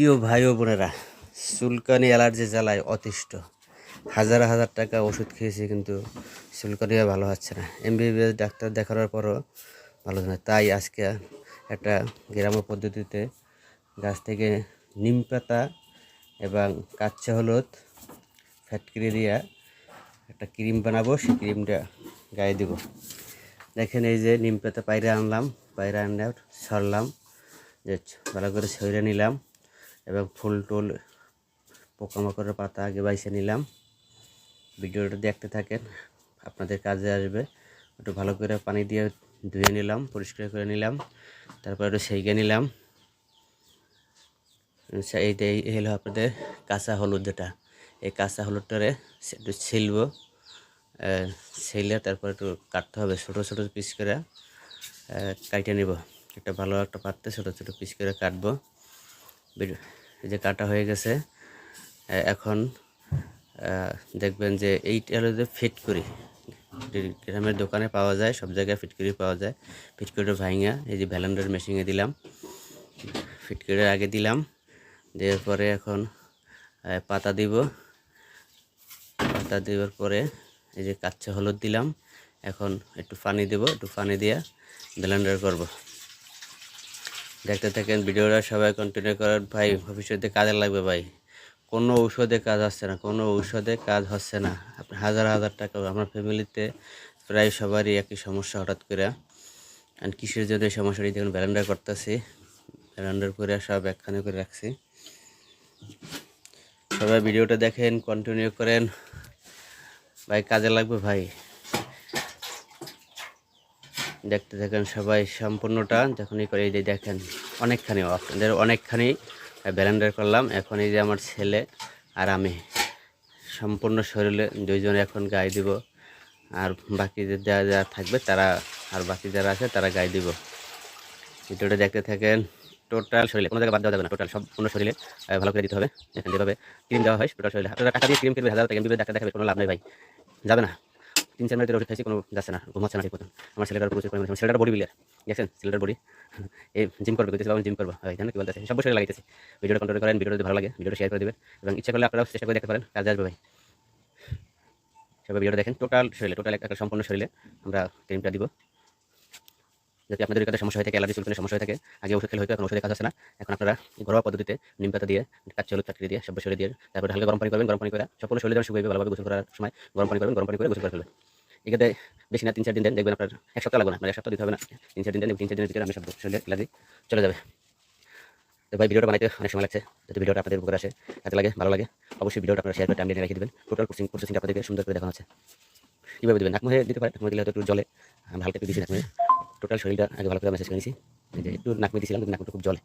প্রিয় ভাই ও বোনেরা, চুলকানি অ্যালার্জি জ্বালায় অতিষ্ঠ। হাজার হাজার টাকা ওষুধ খেয়েছি, কিন্তু চুলকানিও ভালো হচ্ছে না। এমবিবিএস ডাক্তার দেখানোর পরও ভালো হচ্ছে না। তাই আজকে একটা গ্রাম্য পদ্ধতিতে গাছ থেকে নিম পাতা এবং কাঁচা হলুদ ফ্যাটকিরি দিয়া একটা ক্রিম বানাবো। সেই ক্রিমটা গায়ে দেবো। দেখেন, এই যে নিম পাতা পায়রা আনলাম, পায়রা আনলে ছড়লাম, যে ভালো করে ছড়ে নিলাম এবং ফুল টুল পোকামাকড়ের পাতা আগে বাইছে নিলাম। ভিডিওটা দেখতে থাকেন, আপনাদের কাজে আসবে। একটু ভালো করে পানি দিয়ে ধুয়ে নিলাম, পরিষ্কার করে নিলাম, তারপর একটু সেঁকে নিলাম। এই হলো আপনাদের কাঁচা হলুদ, যেটা এই কাঁচা হলুদটারে একটু ছিলব, ছিলে তারপর একটু কাটতে হবে, ছোটো ছোটো পিস করে কাটে নিব। একটা ভালো একটা পাত্রে ছোটো ছোটো পিস করে কাটবো। এই যে কাটা হয়ে গেছে। এখন দেখবেন যে এইটা হলো যে ফিটকরি, গ্রামের দোকানে পাওয়া যায়, সব জায়গায় ফিটকরি পাওয়া যায়। ফিটকরিটা ভাঙা এই যে ভ্যালেন্ডার মেশিনে দিলাম, ফিটকরির আগে দিলাম, দেওয়ার পরে এখন পাতা দিব। পাতা দেওয়ার পরে এই যে কাঁচা হলুদ দিলাম। এখন একটু পানি দেব, একটু পানি দিয়ে ব্লেন্ডার করব। দেখতে থাকেন ভিডিওটা, সবাই কন্টিনিউ করার ভাই, ভবিষ্যতে কাজে লাগবে ভাই। কোনো ঔষধে কাজ হচ্ছে না, কোনো ঔষধে কাজ হচ্ছে না। আপনি হাজার হাজার টাকা, আমার ফ্যামিলিতে প্রায় সবারই একই সমস্যা হঠাৎ করে। আর কিসের জন্য এই সমস্যাটি দেখুন, ব্লেন্ডার করতেছি, ব্লেন্ডার করে সব একখানে করে রাখছি। সবাই ভিডিওটা দেখেন, কন্টিনিউ করেন ভাই, কাজে লাগবে ভাই। দেখতে থাকেন সবাই সম্পূর্ণটা। যখনই করে এই যে দেখেন অনেকখানি, আপনাদের অনেকখানি ব্লেন্ডার করলাম। এখন এই যে আমার ছেলে আর আমি সম্পূর্ণ শরীরে দুইজনে এখন গায়ে দিব, আর বাকি যারা যারা থাকবে তারা, আর বাকি যারা আছে তারা গায়ে দিব। ভিডিওটা দেখতে থাকেন। টোটাল শরীরে কোনো জায়গায় বাদ দেওয়া যাবে না, টোটাল সম্পূর্ণ শরীরে ভালো করে দিতে হবে। দেখেন যেভাবে ক্রিম দেওয়া হয় টোটাল শরীরে। আপনারা টাকা দিয়ে ক্রিম কিনবে, হাজার টাকা এমবিবিএস ডাক্তার দেখাবে, কোনো লাভ নেই ভাই, যাবে না। 3-4 মিনিটের ওষুধ খাইছি, কোনো যাচ্ছে না, ঘুমাচ্ছে না ঠিক মতন। আমার ছেলেটার প্রচুর পরিমাণে, ছেলেটার বডি বিল্ডার, দেখছেন ছেলেটার বডি, এই জিম করবে, জিম করবো ভাই, জানেন কি বলতেছে, সব বছর লাগাইতেছি। ভিডিওটা কন্ট্রোল করেন, ভিডিওটা যদি ভালো লাগে ভিডিওটা শেয়ার করে দেবেন, এবং ইচ্ছা করলে আপনারাও চেষ্টা করে দেখতে পারেন, কাজে আসবে ভাই। সবাই ভিডিওটা দেখেন, টোটাল শরীরে, টোটাল একটা সম্পূর্ণ শরীরে আমরা ক্রিমটা দিব। যদি আপনাদের কাছে সমস্যা হয়ে থাকে, অ্যালার্জি চুলকানির সমস্যা হয়ে থাকে, আগে ওষুধ খেলে হয়তো, এখন ওষুধে কাজ হচ্ছে না, এখন আপনারা ঘরোয়া পদ্ধতিতে নিম পাতা দিয়ে, কাঁচা হলুদ ফ্যাটকিরি দিয়ে সব শরীরে দিয়ে, তারপর হালকা গরম পানি করবেন, গরম পানি করে সম্পূর্ণ শরীরে যখন শুকাইবে, ভালোভাবে গোসল করার সময় গরম পানি করবেন, গরম পানি করে গোসল করে ফেলবেন। এক্ষেত্রে বেশি না 3-4 দিন দেন, দেখবেন আপনার 1 সপ্তাহ লাগবে না, মানে 1 সপ্তাহ দিতে হবে না, 3-4 দিন দেন, 3-4 দিনের ভিতরে আপনি সব শরীরে অ্যালার্জি চলে যাবে। তো ভাই, ভিডিওটা বানাইতে অনেক সময় লাগছে, যদি ভিডিওটা আপনাদের উপকার আসে, কাজে লাগে, ভালো লাগে, অবশ্যই ভিডিওটা আপনারা শেয়ার করে টাইমলাইনে রেখে দেবেন। টোটাল প্রসেসিংটা আপনাদেরকে সুন্দর করে দেখানো হচ্ছে। কীভাবে দেবেন, নাক মুখে দিতে পারেন, নাক মুখে দিলে হয়তো একটু জলে, আমি হালকা একটু দিচ্ছি নাক মুখে। টোটাল শরীরটা আগে ভালো করে মেসেজ করে নিয়েছি, এই যে একটু নাক মুখে দিয়েছিলাম, কিন্তু নাক মুখটা খুব জলে।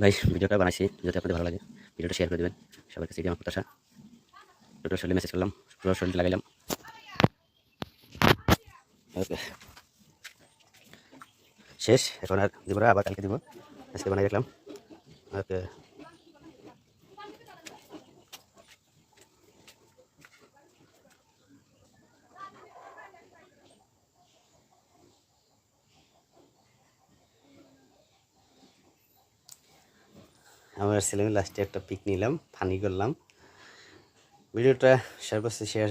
ভাই, ভিডিওটা বানাইছি, যদি আপনাদের ভালো লাগে ভিডিওটা শেয়ার করে দেবেন, সবার কাছে আমার প্রত্যাশা। টোটাল শরীরে মেসেজ করলাম, পুরো শরীর লাগাইলাম। ওকে, শেষ। এখন আর দিব না, আবার কালকে দিব, আজকে বানাই রাখলাম। ওকে, আমার ছেলে লাস্টে একটা পিক নিলাম, ফানি করলাম। ভিডিওটা সর্বোচ্চ শেয়ার